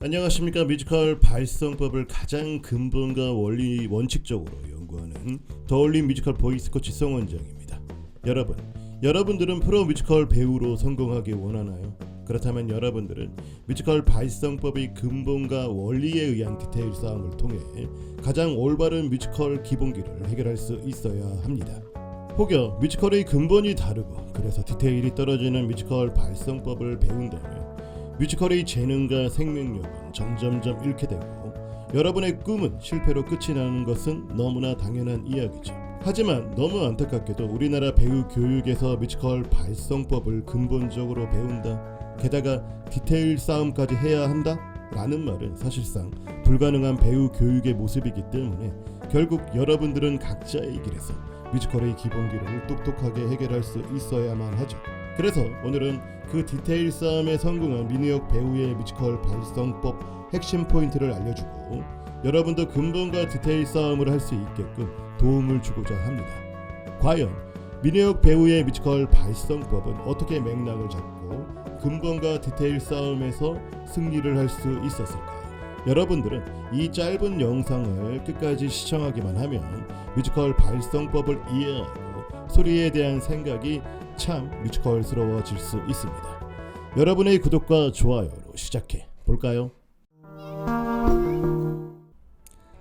안녕하십니까. 뮤지컬 발성법을 가장 근본과 원칙적으로 연구하는 더올림 뮤지컬 보이스 코치 송원정입니다. 여러분들은 프로 뮤지컬 배우로 성공하기 원하나요? 그렇다면 여러분들은 뮤지컬 발성법의 근본과 원리에 의한 디테일 싸움을 통해 가장 올바른 뮤지컬 기본기를 해결할 수 있어야 합니다. 혹여 뮤지컬의 근본이 다르고 그래서 디테일이 떨어지는 뮤지컬 발성법을 배운다면 뮤지컬의 재능과 생명력은 점점점 잃게 되고 여러분의 꿈은 실패로 끝이 나는 것은 너무나 당연한 이야기죠. 하지만 너무 안타깝게도 우리나라 배우 교육에서 뮤지컬 발성법을 근본적으로 배운다, 게다가 디테일 싸움까지 해야 한다? 라는 말은 사실상 불가능한 배우 교육의 모습이기 때문에 결국 여러분들은 각자의 길에서 뮤지컬의 기본기를 똑똑하게 해결할 수 있어야만 하죠. 그래서 오늘은 그 디테일 싸움에 성공한 민우혁 배우의 뮤지컬 발성법 핵심 포인트를 알려주고 여러분도 근본과 디테일 싸움을 할 수 있게끔 도움을 주고자 합니다. 과연 민우혁 배우의 뮤지컬 발성법은 어떻게 맥락을 잡고 근본과 디테일 싸움에서 승리를 할 수 있었을까요? 여러분들은 이 짧은 영상을 끝까지 시청하기만 하면 뮤지컬 발성법을 이해하고 소리에 대한 생각이 참 뮤지컬스러워질 수 있습니다. 여러분의 구독과 좋아요로 시작해 볼까요?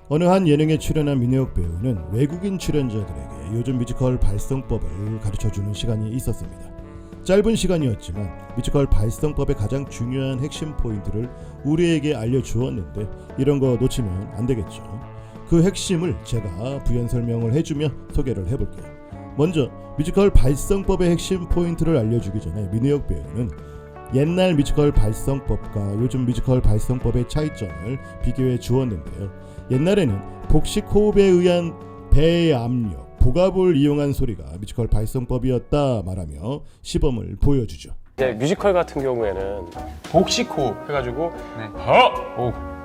어느 한 예능에 출연한 민우혁 배우는 외국인 출연자들에게 요즘 뮤지컬 발성법을 가르쳐주는 시간이 있었습니다. 짧은 시간이었지만 뮤지컬 발성법의 가장 중요한 핵심 포인트를 우리에게 알려주었는데 이런 거 놓치면 안 되겠죠. 그 핵심을 제가 부연 설명을 해주며 소개를 해볼게요. 먼저 뮤지컬 발성법의 핵심 포인트를 알려주기 전에 민우혁 배우는 옛날 뮤지컬 발성법과 요즘 뮤지컬 발성법의 차이점을 비교해 주었는데요. 옛날에는 복식 호흡에 의한 배의 압력, 복압을 이용한 소리가 뮤지컬 발성법이었다 말하며 시범을 보여주죠. 이제 뮤지컬 같은 경우에는 복식 호흡 해가지고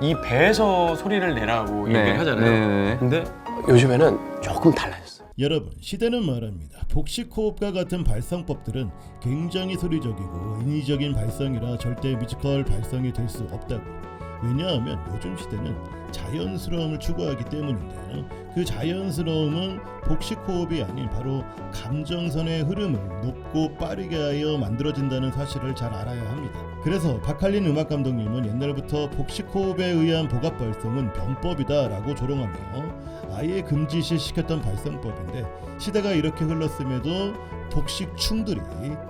이 배에서 소리를 내라고 얘기를 하잖아요. 근데 요즘에는 조금 달라졌어요. 여러분, 시대는 말합니다. 복식 호흡과 같은 발성법들은 굉장히 소리적이고 인위적인 발성이라 절대 뮤지컬 발성이 될 수 없다고. 왜냐하면 요즘 시대는 자연스러움을 추구하기 때문인데요. 그 자연스러움은 복식 호흡이 아닌 바로 감정선의 흐름을 높고 빠르게 하여 만들어진다는 사실을 잘 알아야 합니다. 그래서 박할린 음악 감독님은 옛날부터 복식 호흡에 의한 복압 발성은 병법이다 라고 조롱하며 아예 금지시켰던 발성법인데 시대가 이렇게 흘렀음에도 복식 충들이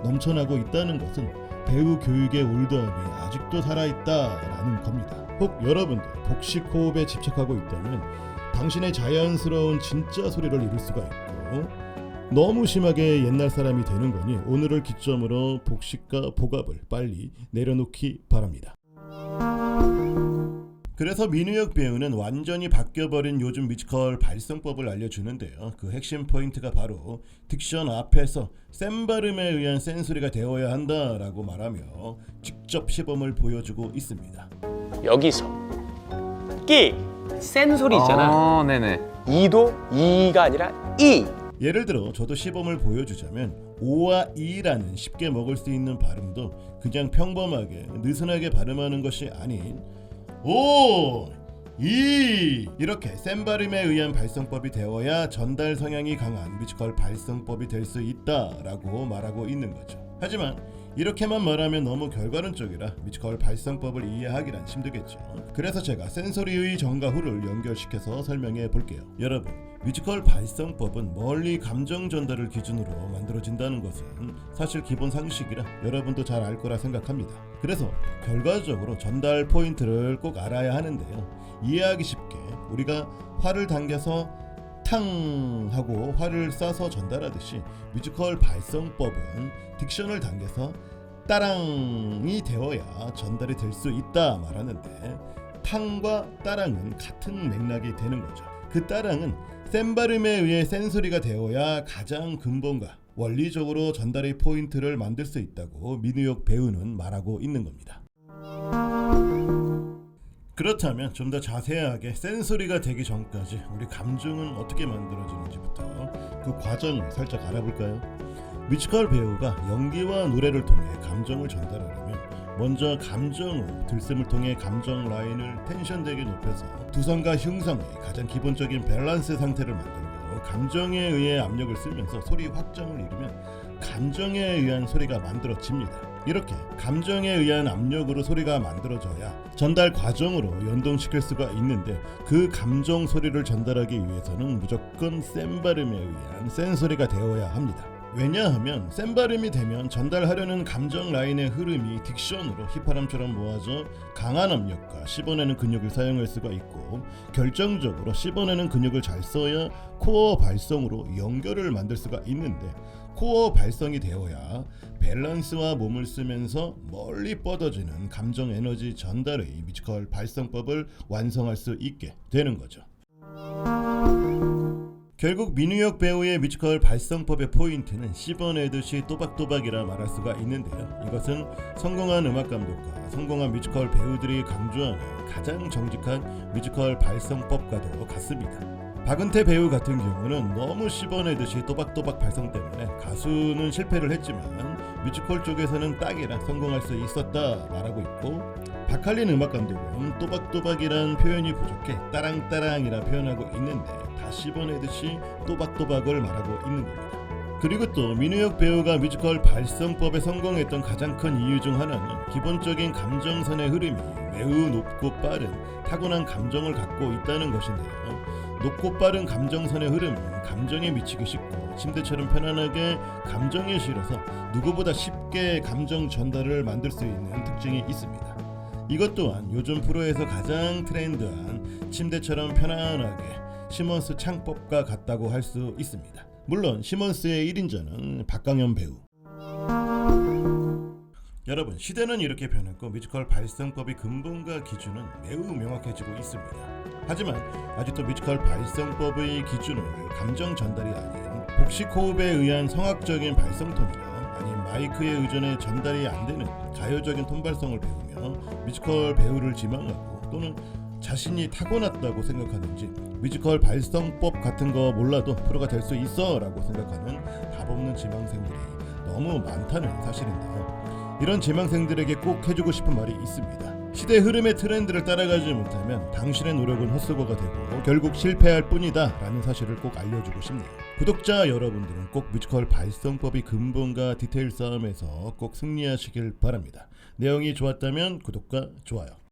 넘쳐나고 있다는 것은 배우 교육의 올드함이 아직도 살아있다라는 겁니다. 혹 여러분들 복식 호흡에 집착하고 있다면 당신의 자연스러운 진짜 소리를 잃을 수가 있고 너무 심하게 옛날 사람이 되는 거니 오늘을 기점으로 복식과 복압을 빨리 내려놓기 바랍니다. 그래서 민우혁 배우는 완전히 바뀌어버린 요즘 뮤지컬 발성법을 알려주는데요. 그 핵심 포인트가 바로 딕션 앞에서 센 발음에 의한 센 소리가 되어야 한다라고 말하며 직접 시범을 보여주고 있습니다. 여기서 끼! 센 소리 있잖아. 네네. 이도 이가 아니라 이! 예를 들어 저도 시범을 보여주자면 오와 이라는 쉽게 먹을 수 있는 발음도 그냥 평범하게 느슨하게 발음하는 것이 아닌 오! 이! 이렇게 센 발음에 의한 발성법이 되어야 전달 성향이 강한 뮤지컬 발성법이 될 수 있다라고 말하고 있는 거죠. 하지만 이렇게만 말하면 너무 결과론적이라 뮤지컬 발성법을 이해하기란 힘들겠죠. 그래서 제가 센소리의 전과 후를 연결시켜서 설명해 볼게요. 여러분, 뮤지컬 발성법은 멀리 감정 전달을 기준으로 만들어진다는 것은 사실 기본 상식이라 여러분도 잘 알 거라 생각합니다. 그래서 결과적으로 전달 포인트를 꼭 알아야 하는데요. 이해하기 쉽게 우리가 활을 당겨서 탕 하고 활을 쏴서 전달하듯이 뮤지컬 발성법은 딕션을 당겨서 따랑이 되어야 전달이 될 수 있다 말하는데 탕과 따랑은 같은 맥락이 되는 거죠. 그 따랑은 센 발음에 의해 센 소리가 되어야 가장 근본과 원리적으로 전달의 포인트를 만들 수 있다고 민우혁 배우는 말하고 있는 겁니다. 그렇다면 좀 더 자세하게 센 소리가 되기 전까지 우리 감정은 어떻게 만들어지는지부터 그 과정을 살짝 알아볼까요? 뮤지컬 배우가 연기와 노래를 통해 감정을 전달하려면 먼저 감정으로 들숨을 통해 감정 라인을 텐션되게 높여서 두성과 흉성의 가장 기본적인 밸런스 상태를 만들고 감정에 의해 압력을 쓰면서 소리 확장을 이루면 감정에 의한 소리가 만들어집니다. 이렇게 감정에 의한 압력으로 소리가 만들어져야 전달 과정으로 연동시킬 수가 있는데 그 감정 소리를 전달하기 위해서는 무조건 센 발음에 의한 센 소리가 되어야 합니다. 왜냐하면 센 발음이 되면 전달하려는 감정 라인의 흐름이 딕션으로 휘파람처럼 모아져 강한 압력과 씹어내는 근육을 사용할 수가 있고 결정적으로 씹어내는 근육을 잘 써야 코어 발성으로 연결을 만들 수가 있는데 코어 발성이 되어야 밸런스와 몸을 쓰면서 멀리 뻗어지는 감정 에너지 전달의 뮤지컬 발성법을 완성할 수 있게 되는 거죠. 결국 민우혁 배우의 뮤지컬 발성법의 포인트는 씹어내듯이 또박또박이라 말할 수가 있는데요. 이것은 성공한 음악 감독과 성공한 뮤지컬 배우들이 강조하는 가장 정직한 뮤지컬 발성법과도 같습니다. 박은태 배우 같은 경우는 너무 씹어내듯이 또박또박 발성 때문에 가수는 실패를 했지만 뮤지컬 쪽에서는 딱이라 성공할 수 있었다 말하고 있고, 박할린 음악 감독은 또박또박이란 표현이 부족해 따랑따랑이라 표현하고 있는데 다 씹어내듯이 또박또박을 말하고 있는 겁니다. 그리고 또 민우혁 배우가 뮤지컬 발성법에 성공했던 가장 큰 이유 중 하나는 기본적인 감정선의 흐름이 매우 높고 빠른 타고난 감정을 갖고 있다는 것인데요. 높고 빠른 감정선의 흐름은 감정에 미치기 쉽고 침대처럼 편안하게 감정에 실어서 누구보다 쉽게 감정 전달을 만들 수 있는 특징이 있습니다. 이것 또한 요즘 프로에서 가장 트렌드한 침대처럼 편안하게 시몬스 창법과 같다고 할 수 있습니다. 물론 시몬스의 1인자는 박강현 배우. 여러분, 시대는 이렇게 변했고 뮤지컬 발성법의 근본과 기준은 매우 명확해지고 있습니다. 하지만 아직도 뮤지컬 발성법의 기준을 감정 전달이 아닌 복식 호흡에 의한 성악적인 발성톤이나 아닌 마이크에 의존해 전달이 안 되는 가요적인 톤 발성을 배우며 뮤지컬 배우를 지망하고 또는 자신이 타고났다고 생각하는지 뮤지컬 발성법 같은 거 몰라도 프로가 될 수 있어 라고 생각하는 답없는 지망생들이 너무 많다는 사실인데요. 이런 지망생들에게 꼭 해주고 싶은 말이 있습니다. 시대 흐름의 트렌드를 따라가지 못하면 당신의 노력은 헛수고가 되고 결국 실패할 뿐이다 라는 사실을 꼭 알려주고 싶네요. 구독자 여러분들은 꼭 뮤지컬 발성법의 근본과 디테일 싸움에서 꼭 승리하시길 바랍니다. 내용이 좋았다면 구독과 좋아요.